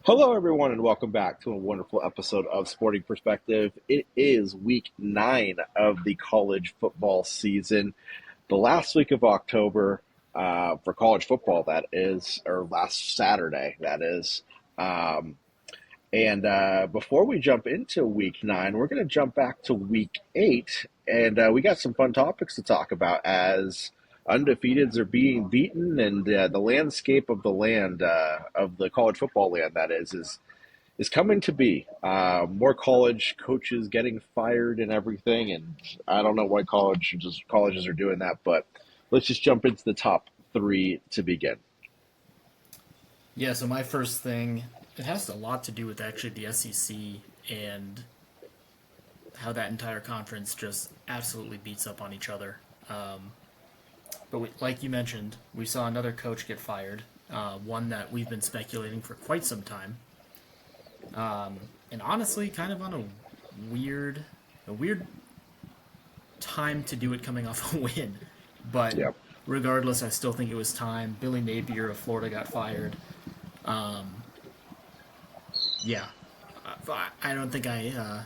Hello, everyone, and welcome back to a wonderful episode of Sporting Perspective. It is week 9 of the college football season, the last week of October for college football, that is, or last Saturday, that is. Um, and before we jump into week 9, we're going to jump back to week 8, and we got some fun topics to talk about as undefeateds are being beaten, and the landscape of the land of the college football land that is coming to be. More college coaches getting fired and everything, and I don't know why colleges are doing that, but let's just jump into the top three to begin. Yeah, so my first thing, it has a lot to do with actually the SEC and how that entire conference just absolutely beats up on each other. Like you mentioned, we saw another coach get fired, one that we've been speculating for quite some time, and honestly, kind of on a weird time to do it coming off a win. But Yep. regardless, I still think it was time. Billy Napier of Florida got fired. Yeah, I don't think I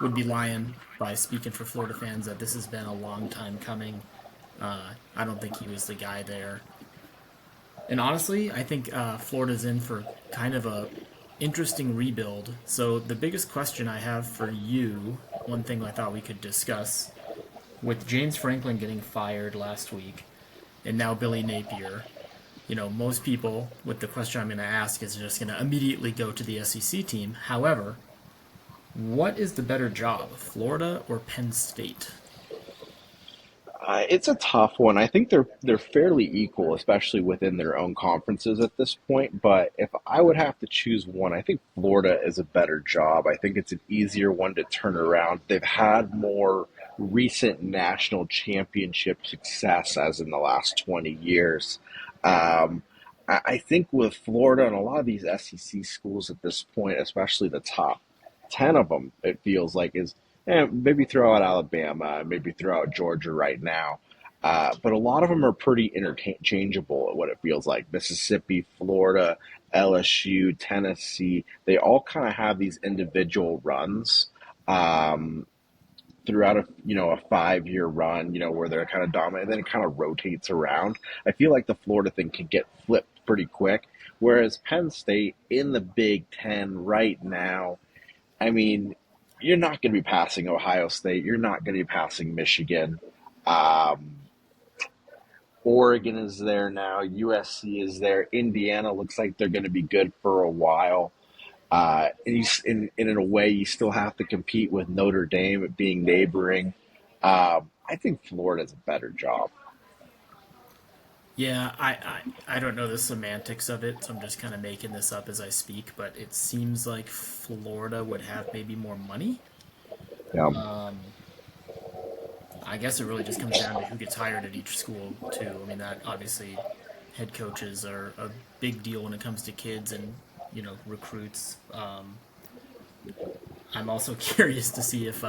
would be lying by speaking for Florida fans that this has been a long time coming. I don't think he was the guy there. And honestly, I think Florida's in for kind of a interesting rebuild. So the biggest question I have for you, one thing I thought we could discuss, with James Franklin getting fired last week, and now Billy Napier, most people with the question I'm going to ask is just going to immediately go to the SEC team. However, what is the better job, Florida or Penn State? It's a tough one. I think they're fairly equal, especially within their own conferences at this point. But if I would have to choose one, I think Florida is a better job. I think it's an easier one to turn around. They've had more recent national championship success, as in the last 20 years. Um, I think with Florida and a lot of these SEC schools at this point, especially the top 10 of them, it feels like is maybe throw out Alabama, maybe throw out Georgia right now. But a lot of them are pretty interchangeable at what it feels like. Mississippi, Florida, LSU, Tennessee, they all kind of have these individual runs um, throughout a 5 year run, where they're kind of dominant, and then it kind of rotates around. I feel like the Florida thing can get flipped pretty quick, whereas Penn State in the Big Ten right now, I mean, you're not going to be passing Ohio State. You're not going to be passing Michigan. Um, Oregon is there now. USC is there. Indiana looks like they're going to be good for a while. And in a way, you still have to compete with Notre Dame being neighboring. I think Florida's a better job. Yeah, I don't know the semantics of it, so I'm just kind of making this up as I speak, but it seems like Florida would have maybe more money. Yeah. I guess it really just comes down to who gets hired at each school, too. I mean, that obviously head coaches are a big deal when it comes to kids and, recruits. I'm also curious to see if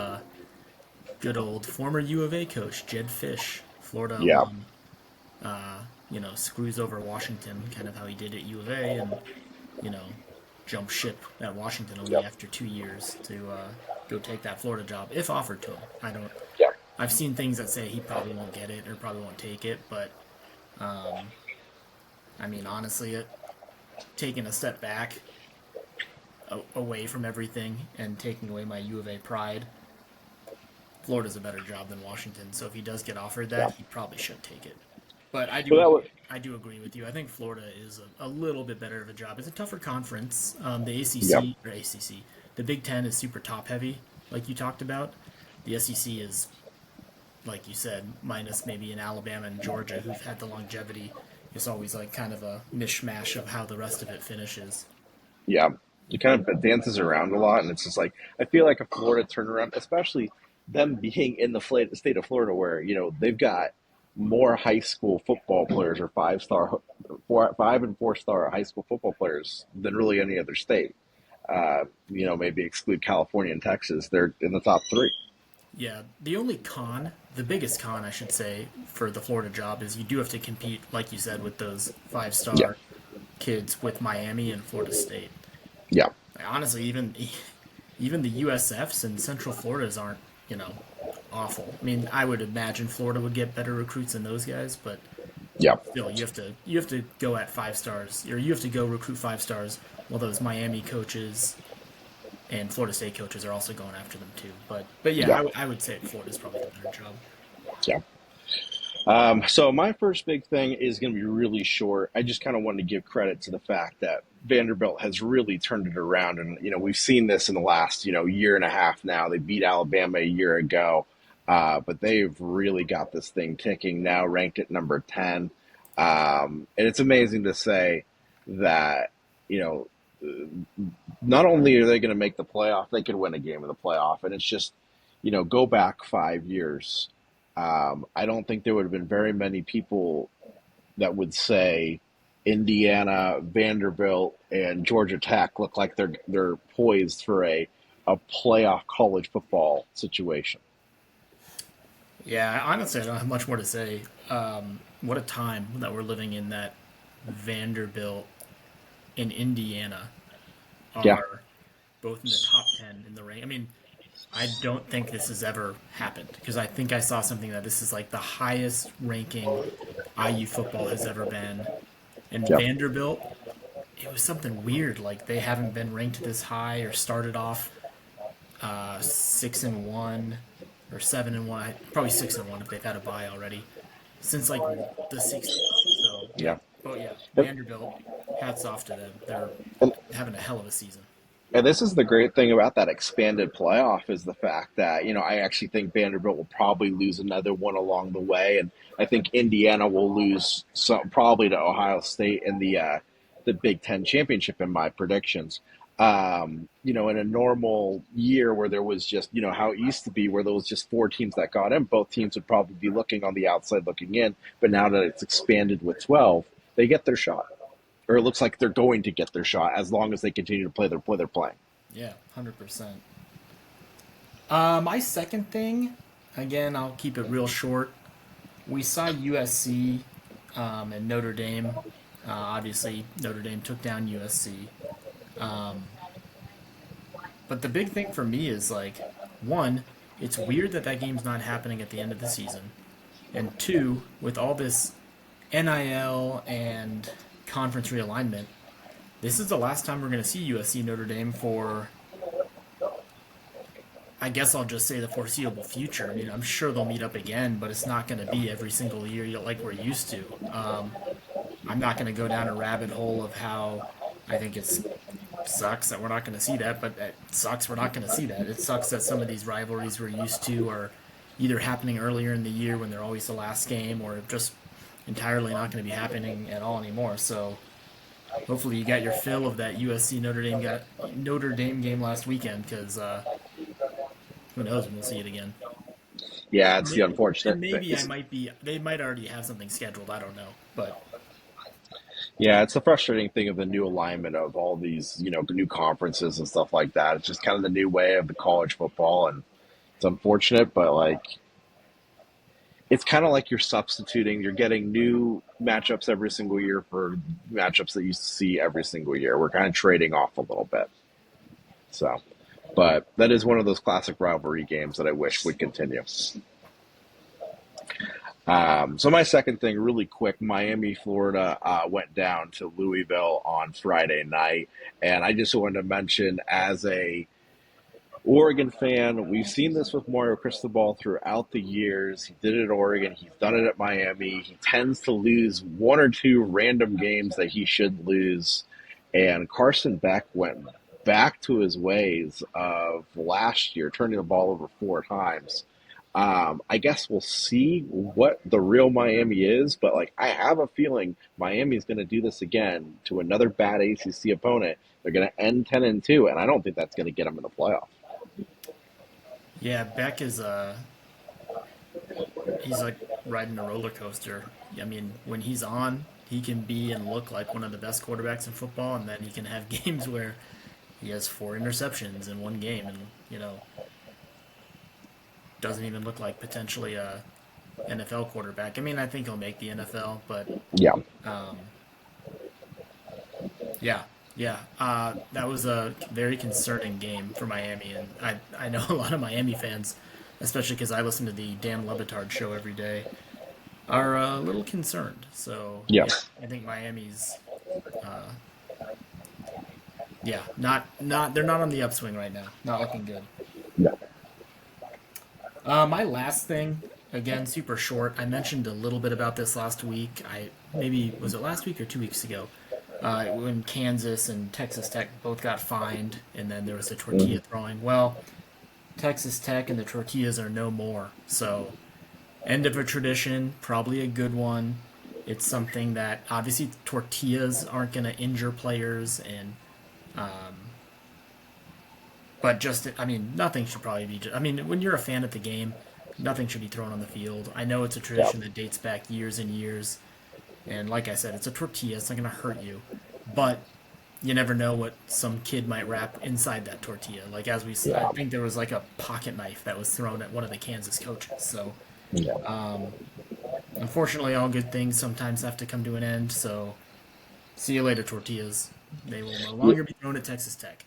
good old former U of A coach Jed Fish, Florida Yeah. alum, screws over Washington, kind of how he did at U of A, and you know, jump ship at Washington only Yeah. after 2 years to go take that Florida job if offered to him. I don't. Yeah. I've seen things that say he probably won't get it or probably won't take it, but I mean, honestly, taking a step back away from everything and taking away my U of A pride, Florida's a better job than Washington. So if he does get offered Yeah. that, he probably should take it. But I But do that was, I do agree with you. I think Florida is a little bit better of a job. It's a tougher conference. The yeah. ACC, the Big Ten is super top heavy, like you talked about. The SEC is, like you said, minus maybe in Alabama and Georgia, who've had the longevity. It's always like kind of a mishmash of how the rest of it finishes. Yeah, it kind of dances around a lot, and it's just like I feel like a Florida turnaround, especially them being in the state of Florida, where they've got more high school football players or five and 4 star high school football players than really any other state. Maybe exclude California and Texas, they're in the top three. Yeah, the biggest con, I should say, for the Florida job is you do have to compete, like you said, with those five Yeah, star kids with Miami and Florida State. Yeah, Honestly, even the USFs and Central Floridas aren't, you know, awful. I mean, I would imagine Florida would get better recruits than those guys, but yeah. still, you have to go at 5 stars, or you have to go recruit 5 stars. While those Miami coaches and Florida State coaches are also going after them too. But yeah, Yeah, I would say Florida's probably the better job. yeah. So my first big thing is going to be really short. I just kind of wanted to give credit to the fact that Vanderbilt has really turned it around, and we've seen this in the last year and a half now. They beat Alabama a year ago, but they've really got this thing ticking now, ranked at number 10, and it's amazing to say that you know not only are they going to make the playoff, they could win a game in the playoff. And it's just, go back 5 years. I don't think there would have been very many people that would say Indiana, Vanderbilt, and Georgia Tech look like they're poised for a playoff college football situation. Yeah, honestly, I don't have much more to say. What a time that we're living in, that Vanderbilt and Indiana Yeah, are both in the top 10 in the rank. I mean, I don't think this has ever happened, because I think I saw something that this is like the highest ranking IU football has ever been. And yeah. Vanderbilt, it was something weird. Like, they haven't been ranked this high or started off 6-1 or 7-1, probably 6-1 if they've had a bye already since like the '60s. So yeah, Yeah. but yeah, And, Vanderbilt. Hats off to them. They're and having a hell of a season. And this is the great thing about that expanded playoff is the fact that, I actually think Vanderbilt will probably lose another one along the way. And I think Indiana will lose some, probably to Ohio State in the Big Ten championship in my predictions. In a normal year where there was just, how it used to be where there was just four teams that got in, both teams would probably be looking on the outside looking in. But now that it's expanded with 12, they get their shot, or it looks like they're going to get their shot as long as they continue to play their play they're playing. Yeah, 100%. My second thing, again, I'll keep it real short. We saw USC and Notre Dame. Obviously, Notre Dame took down USC. Um, but the big thing for me is like, one, it's weird that that game's not happening at the end of the season, and two, with all this NIL and conference realignment, this is the last time we're going to see USC Notre Dame for, I guess I'll just say, the foreseeable future. I mean, I'm sure they'll meet up again, but it's not going to be every single year like we're used to. I'm not going to go down a rabbit hole of how I think it sucks that we're not going to see that, but it sucks we're not going to see that. It sucks that some of these rivalries we're used to are either happening earlier in the year when they're always the last game, or just entirely not going to be happening at all anymore. So hopefully you got your fill of that USC Notre Dame game last weekend, because who knows when we'll see it again. Yeah, it's the May- And unfortunate thing. maybe I might be. They might already have something scheduled. I don't know, but It's the frustrating thing of the new alignment of all these, new conferences and stuff like that. It's just kind of the new way of the college football, and it's unfortunate, but like it's kind of like you're substituting. You're getting new matchups every single year for matchups that you see every single year. We're kind of trading off a little bit. So, but that is one of those classic rivalry games that I wish would continue. So my second thing, really quick, Miami, Florida went down to Louisville on Friday night, and I just wanted to mention, as a Oregon fan, we've seen this with Mario Cristobal throughout the years. He did it at Oregon. He's done it at Miami. He tends to lose one or two random games that he should lose. And Carson Beck went back to his ways of last year, turning the ball over four times. I guess we'll see what the real Miami is, but like I have a feeling Miami's going to do this again to another bad ACC opponent. They're going to end 10-2, and I don't think that's going to get them in the playoff. yeah, Beck is he's like riding a roller coaster. I mean, when he's on, he can be and look like one of the best quarterbacks in football, and then he can have games where he has 4 interceptions in one game, and doesn't even look like potentially a NFL quarterback. I mean, I think he'll make the NFL, but Yeah, um, Yeah, yeah. That was a very concerning game for Miami, and I know a lot of Miami fans, especially because I listen to the Dan Lebitard show every day, are a little concerned. So Yeah. yeah, I think Miami's yeah, not they're not on the upswing right now. Not looking good. Yeah. My last thing, again, super short. I mentioned a little bit about this last week. I maybe was it last week or 2 weeks ago, when Kansas and Texas Tech both got fined, and then there was a Hmm. tortilla throwing. Well, Texas Tech and the tortillas are no more. So end of a tradition, probably a good one. It's something that obviously tortillas aren't going to injure players, and but just I mean nothing should probably be. I mean when you're a fan of the game, nothing should be thrown on the field. I know it's a Yeah. tradition that dates back years and years, and like I said, it's a tortilla. It's not going to hurt you, but you never know what some kid might wrap inside that tortilla. Like I Yeah. think there was like a pocket knife that was thrown at one of the Kansas coaches. So Yeah. unfortunately, all good things sometimes have to come to an end. So see you later, tortillas. They will no Yeah. longer be thrown at Texas Tech.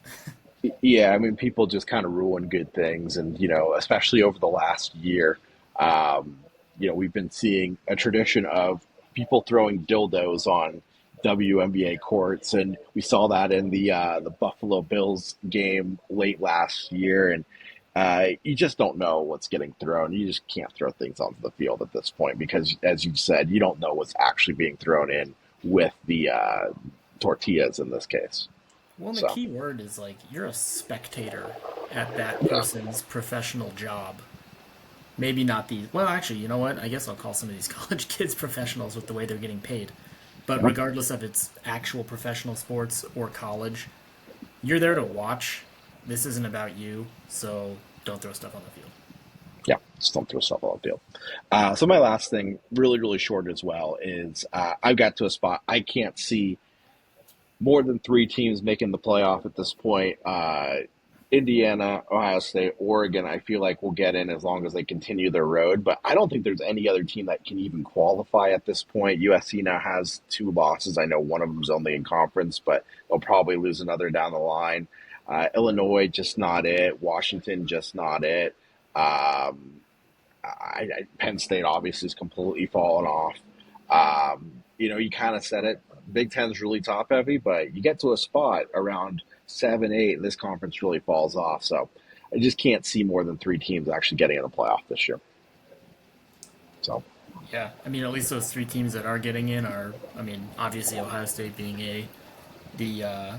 Yeah, I mean, people just kind of ruin good things, and especially over the last year, um, we've been seeing a tradition of people throwing dildos on WNBA courts, and we saw that in the Buffalo Bills game late last year, and you just don't know what's getting thrown. You just can't throw things onto the field at this point because, as you said, you don't know what's actually being thrown in with the tortillas in this case. Well, and the So, key word is like you're a spectator at that yeah. person's professional job. Maybe not the well, actually, you know what? I guess I'll call some of these college kids professionals with the way they're getting paid. But Yeah. regardless of it's actual professional sports or college, you're there to watch. This isn't about you, so don't throw stuff on the field. Yeah, just don't throw stuff on the field. So my last thing, really, really short as well, is I've got to a spot I can't see more than three teams making the playoff at this point. Indiana, Ohio State, Oregon, I feel like will get in as long as they continue their road. But I don't think there's any other team that can even qualify at this point. USC now has two losses. I know one of them's only in conference, but they'll probably lose another down the line. Illinois, just not it. Washington, just not it. Um, Penn State obviously is completely fallen off. You kind of said it. Big Ten's really top heavy, but you get to a spot around 7, 8, and this conference really falls off. So I just can't see more than three teams actually getting in the playoff this year. So Yeah, I mean, at least those three teams that are getting in are, I mean, obviously Ohio State being the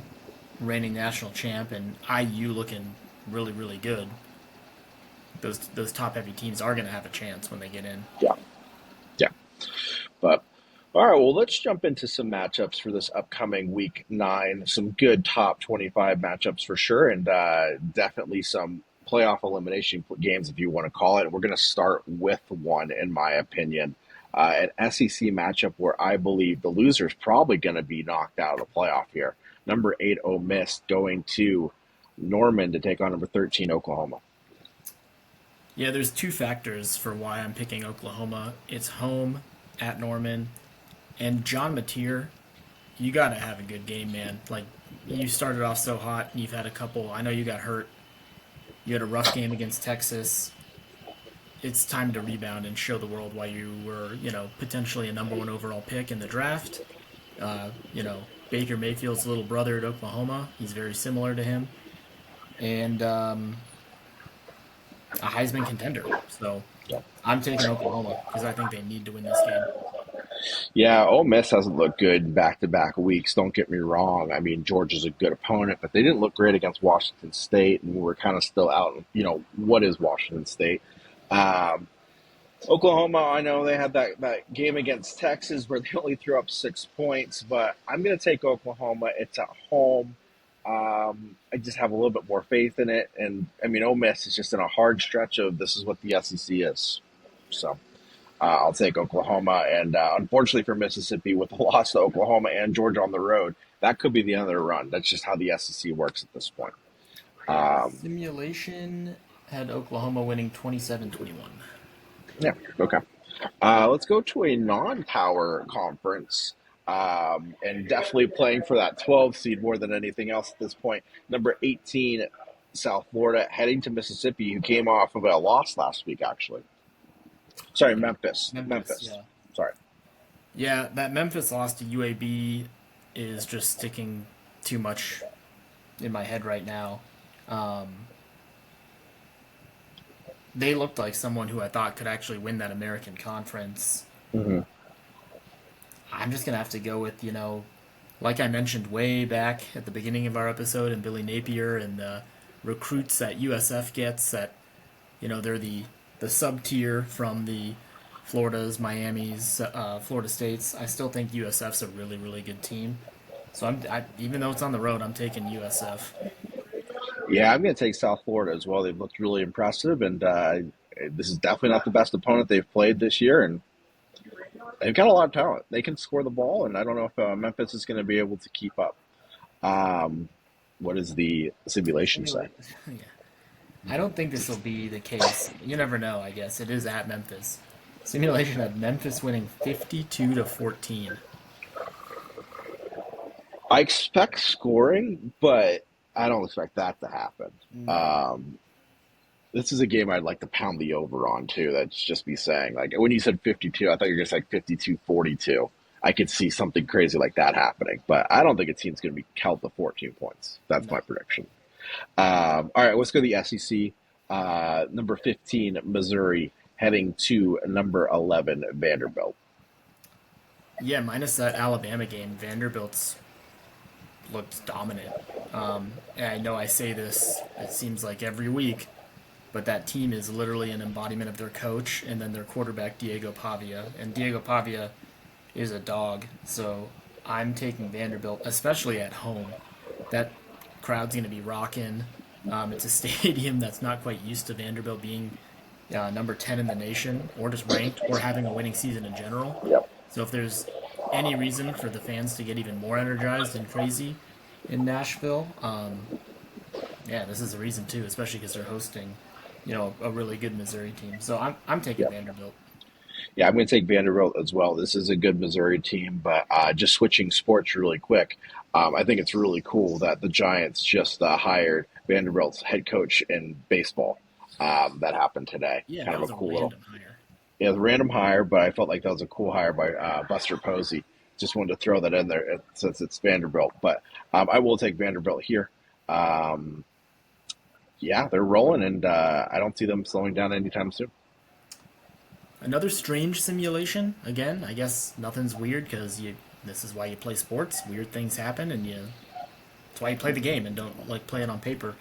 reigning national champ, and IU looking really, really good. Those top heavy teams are going to have a chance when they get in. yeah, yeah. But all right, well, let's jump into some matchups for this upcoming week 9. Some good top 25 matchups for sure, and definitely some playoff elimination games, if you want to call it. And we're going to start with one, in my opinion, an SEC matchup where I believe the loser is probably going to be knocked out of the playoff here. Number 8, Ole Miss, going to Norman to take on number 13, Oklahoma. Yeah, there's two factors for why I'm picking Oklahoma. It's home at Norman, and John Mateer. You got to have a good game, man. Like you started off so hot, and you've had a couple. I know you got hurt. You had a rough game against Texas. It's time to rebound and show the world why you were, potentially a number one overall pick in the draft. Baker Mayfield's little brother at Oklahoma. He's very similar to him, and a Heisman contender. So I'm taking Oklahoma because I think they need to win this game. Yeah, Ole Miss hasn't looked good in back-to-back weeks. Don't get me wrong. I mean, Georgia's a good opponent, but they didn't look great against Washington State, and we're kind of still out. What is Washington State? Um, Oklahoma, I know they had that game against Texas where they only threw up 6 points, but I'm going to take Oklahoma. It's at home. I just have a little bit more faith in it, and I mean, Ole Miss is just in a hard stretch of this is what the SEC is. So. I'll take Oklahoma. And unfortunately for Mississippi, with the loss to Oklahoma and Georgia on the road, that could be the end of their run. That's just how the SEC works at this point. Um, Simulation had Oklahoma winning 27-21. yeah, okay. Let's go to a non power conference. and definitely playing for that 12 seed more than anything else at this point. Number 18, South Florida, heading to Mississippi, who came off of a loss last week, actually. Sorry, Memphis. Memphis, Memphis. yeah. Sorry. Yeah, that Memphis loss to UAB is just sticking too much in my head right now. Um, they looked like someone who I thought could actually win that American Conference. Mm-hmm. I'm just gonna have to go with like I mentioned way back at the beginning of our episode, and Billy Napier and the recruits that USF gets. That they're the sub tier from the Florida's, Miami's, Florida State's. I still think USF's a really really good team. So even though it's on the road, I'm taking USF. Yeah, I'm going to take South Florida as well. They've looked really impressive, and this is definitely not the best opponent they've played this year, and they've got a lot of talent. They can score the ball, and I don't know if Memphis is going to be able to keep up. Um, what does the simulation say? Simulate. Yeah. I don't think this will be the case. You never know. I guess it is at Memphis. Simulation had Memphis winning 52-14. I expect scoring, but I don't expect that to happen. No. Um, this is a game I'd like to pound the over on too. That's just me saying. Like when you said 52, I thought you were going to say 52-42. I could see something crazy like that happening, but I don't think a team's going to be held to 14 points. That's my No. prediction. All right, let's go to the SEC. Number 15, Missouri, heading to number 11, Vanderbilt. Yeah, minus that Alabama game, Vanderbilt's looked dominant. And I know I say this, it seems like every week, but that team is literally an embodiment of their coach and then their quarterback, Diego Pavia. And Diego Pavia is a dog. So I'm taking Vanderbilt, especially at home. That crowd's going to be rocking. It's a stadium that's not quite used to Vanderbilt being number 10 in the nation, or just ranked, or having a winning season in general. Yep. So if there's any reason for the fans to get even more energized and crazy in Nashville, yeah, this is a reason too, especially because they're hosting, a really good Missouri team. So I'm taking Yep. Vanderbilt. Yeah, I'm going to take Vanderbilt as well. This is a good Missouri team, but just switching sports really quick. I think it's really cool that the Giants just hired Vanderbilt's head coach in baseball. That happened today. Yeah, Kind that of a was a cool little, random hire. it was a random hire, but I felt like that was a cool hire by Buster Posey. Just wanted to throw that in there since it's Vanderbilt. But I will take Vanderbilt here. Um, yeah, they're rolling, and I don't see them slowing down anytime soon. Another strange simulation. Again, I guess nothing's weird because you. This is why you play sports. Weird things happen, and That's why you play the game and don't like play it on paper.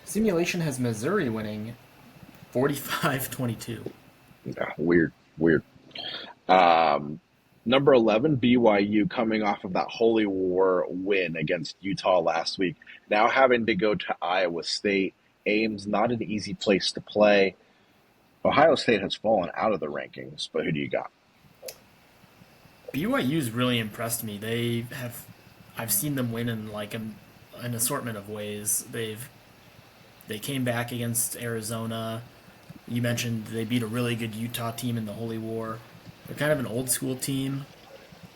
Simulation has Missouri winning 45-22. Yeah, weird, weird. Um, Number 11, BYU, coming off of that Holy War win against Utah last week, now having to go to Iowa State. Ames, not an easy place to play. Ohio State has fallen out of the rankings, but who do you got? BYU's really impressed me. They have, I've seen them win in like an assortment of ways. They came back against Arizona. You mentioned they beat a really good Utah team in the Holy War. They're kind of an old school team.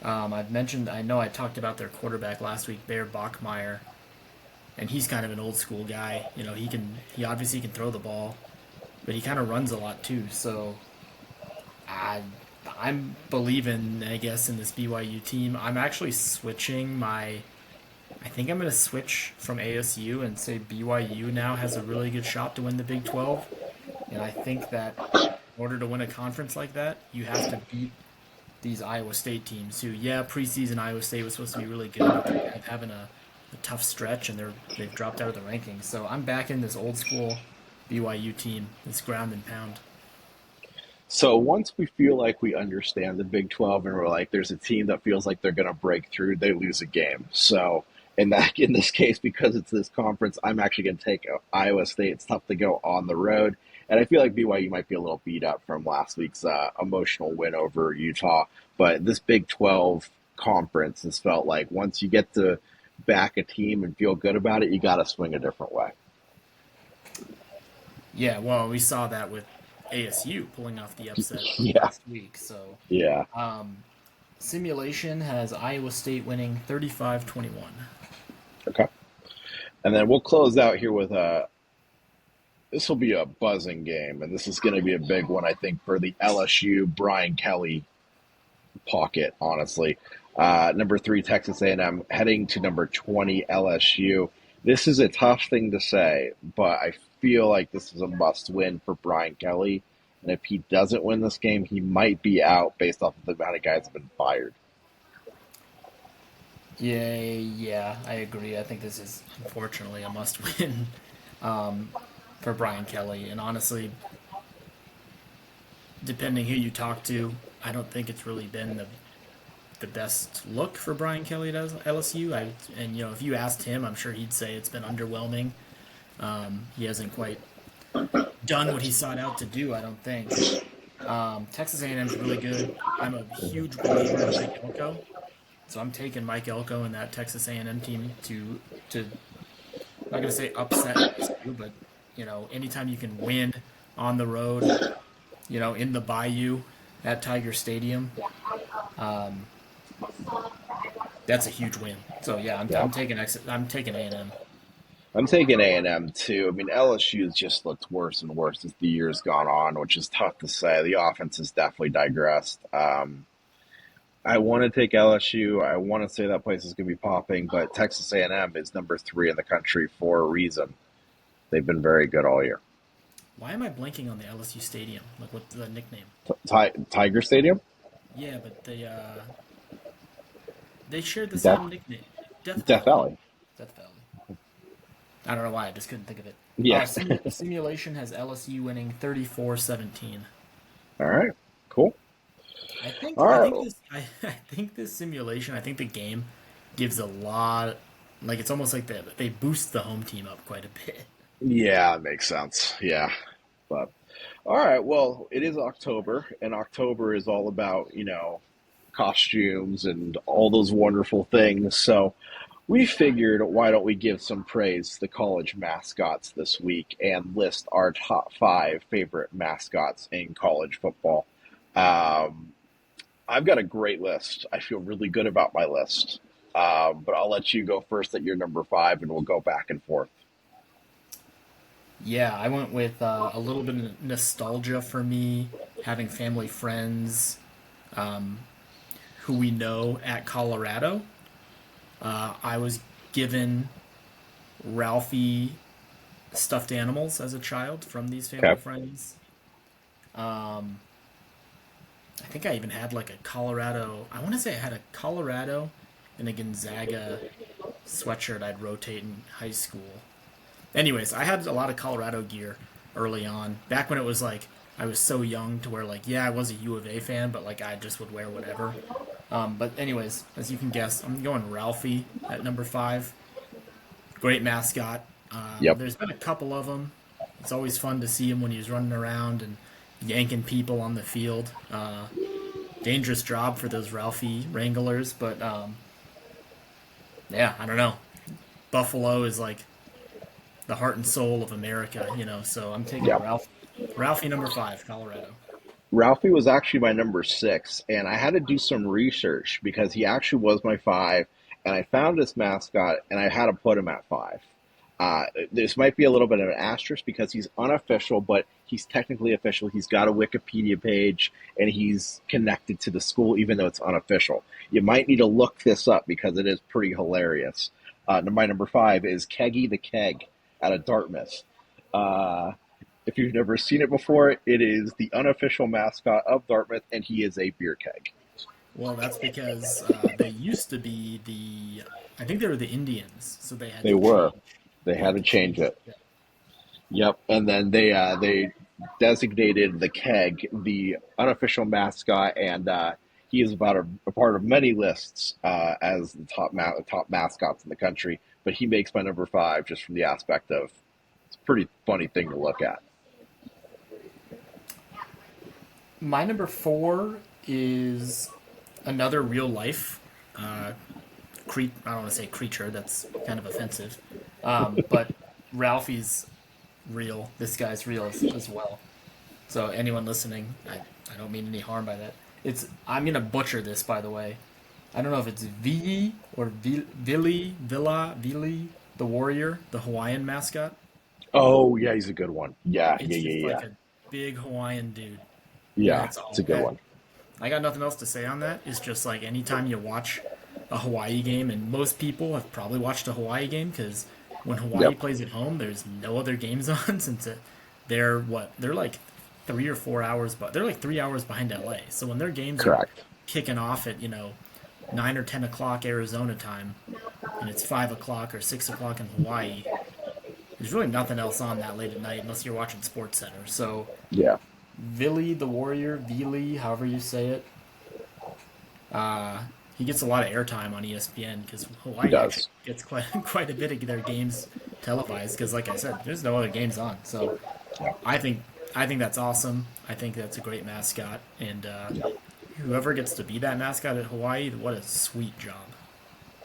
I know I talked about their quarterback last week, Bear Bachmeyer, and he's kind of an old school guy. He obviously can throw the ball, but he kind of runs a lot too. So I, I'm believing, I guess, in this BYU team. I'm actually switching my. I think I'm going to switch from ASU and say BYU now has a really good shot to win the Big 12. And I think that in order to win a conference like that, you have to beat these Iowa State teams who, yeah, preseason Iowa State was supposed to be really good, but they're kind of having a tough stretch and they've dropped out of the rankings. So I'm back in this old school BYU team, this ground and pound. So once we feel like we understand the Big 12 and we're like, there's a team that feels like they're going to break through, they lose a game. So in this case, because it's this conference, I'm actually going to take Iowa State. It's tough to go on the road. And I feel like BYU might be a little beat up from last week's emotional win over Utah. But this Big 12 conference has felt like once you get to back a team and feel good about it, you got to swing a different way. Yeah, well, we saw that with ASU pulling off the upset Yeah, last week. So yeah. um, Simulation has Iowa State winning 35-21. Okay. And then we'll close out here with this will be a buzzing game, and this is going to be a big one, I think, for the LSU Brian Kelly pocket, honestly. Number 3, Texas A&M, heading to number 20, LSU. This is a tough thing to say, but I feel like this is a must-win for Brian Kelly. And if he doesn't win this game, he might be out based off of the amount of guys that have been fired. Yeah, I agree. I think this is unfortunately a must-win um, for Brian Kelly. And honestly, depending who you talk to, I don't think it's really been the best look for Brian Kelly at LSU. And if you asked him, I'm sure he'd say it's been underwhelming. He hasn't quite done what he sought out to do. I don't think. Texas A&M is really good. I'm a huge believer in Mike Elko, so I'm taking Mike Elko and that Texas A&M team to I'm not gonna say upset LSU, but anytime you can win on the road, in the Bayou at Tiger Stadium, um, that's a huge win. So yeah, Yeah. I'm taking A&M. I'm taking A&M too. I mean, LSU has just looked worse and worse as the year's gone on, which is tough to say. The offense has definitely digressed. I want to take LSU. I want to say that place is going to be popping, but Texas A&M is number 3 in the country for a reason. They've been very good all year. Why am I blanking on the LSU stadium? Like, what's the nickname? Tiger Stadium, Yeah, but they shared the Death same nickname. Death Death Valley. Valley. Death Valley. I don't know why. I just couldn't think of it. Yeah. Simulation has LSU winning 34-17. All right. Cool. I think All I right. think this I, I think this simulation. I think the game gives a lot. Like it's almost like they boost the home team up quite a bit. Yeah, it makes sense. Yeah. But all right. Well, it is October, and October is all about, costumes and all those wonderful things. So we figured, why don't we give some praise to the college mascots this week and list our top 5 favorite mascots in college football. Um, I've got a great list. I feel really good about my list. But I'll let you go first at your number 5, and we'll go back and forth. Yeah, I went with a little bit of nostalgia for me, having family friends um, who we know at Colorado. I was given Ralphie stuffed animals as a child from these family Okay. friends. Um, I think I even had like a Colorado. I want to say I had a Colorado and a Gonzaga sweatshirt I'd rotate in high school. Anyways, I had a lot of Colorado gear early on. Back when it was like I was so young to where like yeah I was a U of A fan, but like I just would wear whatever. But anyways, as you can guess, I'm going Ralphie at number 5. Great mascot. Yep. There's been a couple of them. It's always fun to see him when he's running around and yanking people on the field. Dangerous job for those Ralphie Wranglers, but yeah, I don't know. Buffalo is like the heart and soul of America. So I'm taking Yeah. Ralphie. Ralphie number 5, Colorado. Ralphie was actually my number 6, and I had to do some research because he actually was my 5, and I found this mascot, and I had to put him at 5. This might be a little bit of an asterisk because he's unofficial, but he's technically official. He's got a Wikipedia page, and he's connected to the school, even though it's unofficial. You might need to look this up because it is pretty hilarious. My number 5 is Keggy the Keg out of Dartmouth. Uh, if you've never seen it before, it is the unofficial mascot of Dartmouth, and he is a beer keg. Well, that's because they used to be I think they were the Indians, so they had They to were. change. They They had had to to change change. it. Yep, and then they designated the keg the unofficial mascot, and he is about a part of many lists as the top mascots in the country. But he makes my number 5 just from the aspect of it's a pretty funny thing to look at. My number 4 is another real life I don't want to say creature. That's kind of offensive. But Ralphie's real. This guy's real as well. So anyone listening, I don't mean any harm by that. It's I'm gonna butcher this, by the way. I don't know if it's Vi or Vili, the warrior, the Hawaiian mascot. Oh yeah, he's a good one. Yeah, yeah, It's just yeah, like yeah. a big Hawaiian dude, and Yeah, that's it's a all. good one. I got nothing else to say on that. It's just like anytime you watch a Hawaii game, and most people have probably watched a Hawaii game because when Hawaii Yep, plays at home, there's no other games on since they're what they're like 3 or 4 hours, but they're like 3 hours behind LA. So when their games are correct. kicking off at 9 or 10 o'clock Arizona time, and it's 5 o'clock or 6 o'clock in Hawaii, there's really nothing else on that late at night unless you're watching Sports Center. So Yeah, Vili the Warrior, Vili, however you say it, uh, he gets a lot of airtime on ESPN because he Hawaii actually does. gets quite quite a bit of their games televised. Because, like I said, there's no other games on. So Yeah, I think I think that's awesome. I think that's a great mascot, and yeah, whoever gets to be that mascot at Hawaii, what a sweet job.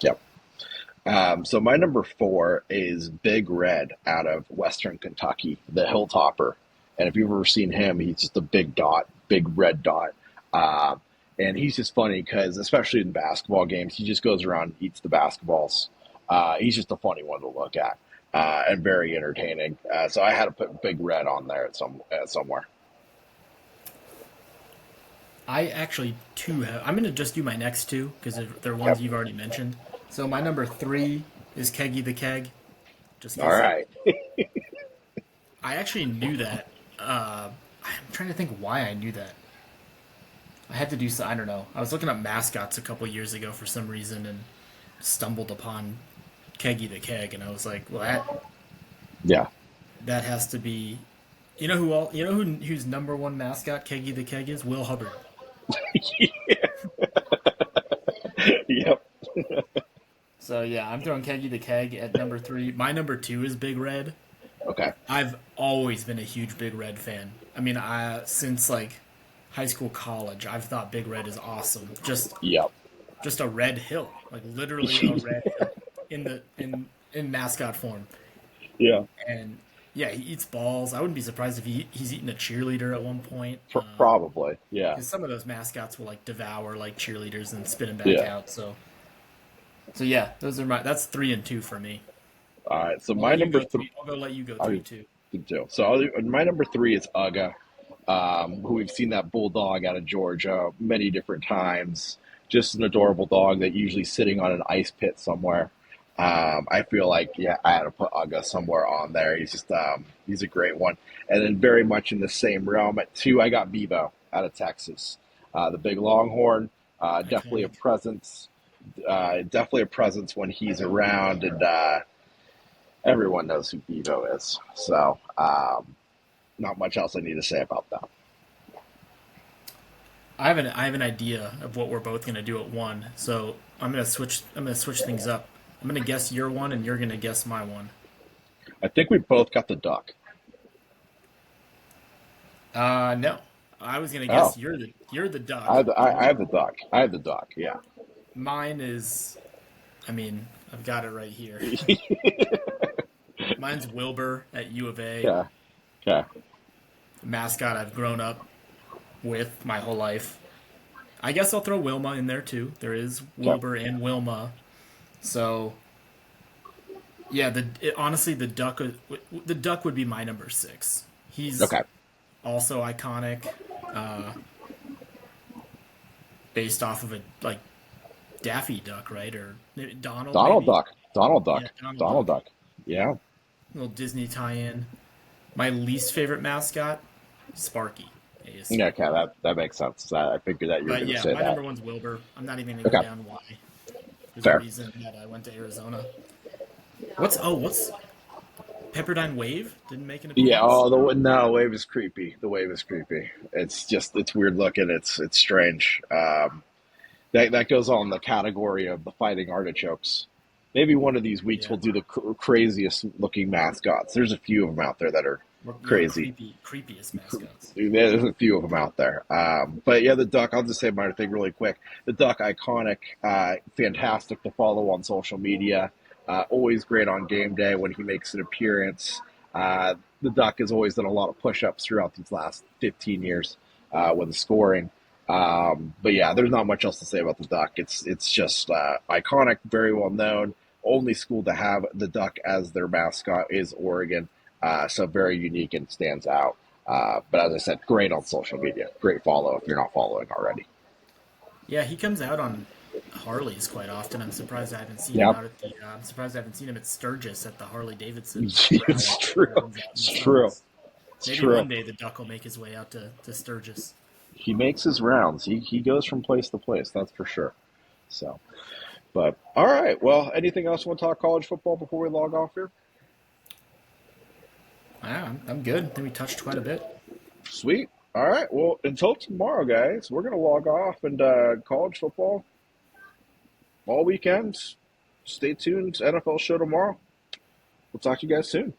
yep. So my number four is Big Red out of Western Kentucky, the Hilltopper. And if you've ever seen him, he's just a big dot, big red dot. Um, and he's just funny because, especially in basketball games, he just goes around and eats the basketballs. He's just a funny one to look at and very entertaining. So I had to put Big Red on there somewhere. I actually too have. I'm gonna just do my next two because they're ones Yep. you've already mentioned. So my number three is Keggy the Keg, just All because right. I actually knew that. I'm trying to think why I knew that. I had to do so. I don't know. I was looking up mascots a couple years ago for some reason and stumbled upon Keggy the Keg, and I was like, well, Yeah. that has to be. You know who all? You know whose number one mascot Keggy the Keg is? Will Hubbard. Yep. So yeah, I'm throwing Keggy the Keg at number three. My number two is Big Red. Okay. I've always been a huge Big Red fan. I mean, since like high school, college, I've thought Big Red is awesome. Yep. Just a red hill, like literally a red hill in mascot form. Yeah. And yeah, he eats balls. I wouldn't be surprised if he's eating a cheerleader at one point. Probably. Yeah. Because some of those mascots will like devour like cheerleaders and spit them back Yeah. out. So yeah, that's three and two for me. All right. So I'll my let you number go three. three. I'll go let you go I three too. can do. So my number three is Uga, who we've seen that bulldog out of Georgia many different times. Just an adorable dog that usually sitting on an ice pit somewhere. I feel like yeah, I had to put Uga somewhere on there. He's a great one. And then very much in the same realm at two, I got Bevo out of Texas, the big Longhorn. Definitely a Iconic. presence. Definitely a presence when he's around, and everyone knows who Bevo is. So not much else I need to say about that. I have an idea of what we're both gonna do at one. So I'm gonna switch things up. I'm gonna guess your one, and you're gonna guess my one. I think we both got the duck. No. I was gonna Oh, guess you're the duck. I have the duck. I have the duck. Yeah. Mine is. I mean, I've got it right here. Mine's Wilbur at U of A, Yeah. Okay. mascot I've grown up with my whole life. I guess I'll throw Wilma in there too. There is Okay. Wilbur and Wilma. So yeah, honestly the duck would be my number six. He's Okay. also iconic, uh, based off of a like Daffy Duck, right? Or maybe Donald, Donald maybe. Duck. Donald Yeah, Duck. Donald Donald Duck. Duck. Yeah. Little Disney tie-in. My least favorite mascot, Sparky. Yeah. ASU. Okay. That makes sense. I figured that you were But going to yeah, say my that. number one's Wilbur. I'm not even gonna go Okay. down why. There's a Fair. reason that I went to Arizona. What's Pepperdine Wave? Didn't make an Yeah. appearance. Oh, no, wave is creepy. The wave is creepy. It's weird looking. It's strange. That goes on the category of the fighting artichokes. Maybe one of these weeks Yeah, we'll do the craziest looking mascots. There's a few of them out there that are yeah, crazy. creepiest mascots. There's a few of them out there. But yeah, the duck. I'll just say my thing really quick. The duck, iconic, fantastic to follow on social media. Always great on game day when he makes an appearance. The duck has always done a lot of push-ups throughout these last 15 years with the scoring. But yeah, there's not much else to say about the Duck. It's just iconic, very well known. Only school to have the Duck as their mascot is Oregon, so very unique and stands out. But as I said, great on social media. Great follow if you're not following already. Yeah, he comes out on Harleys quite often. I'm surprised I haven't seen him Yep, out at the. I'm surprised I haven't seen him at Sturgis at the Harley Davidson it's rally true. that runs out in It's the true. summers. It's Maybe true. one day the Duck will make his way out to Sturgis. He makes his rounds. He goes from place to place. That's for sure. So, but all right. Well, anything else you want to talk college football before we log off here? Yeah, I'm good. I think we touched quite a bit. Sweet. All right. Well, until tomorrow, guys, we're going to log off and college football all weekend. Stay tuned. NFL show tomorrow. We'll talk to you guys soon.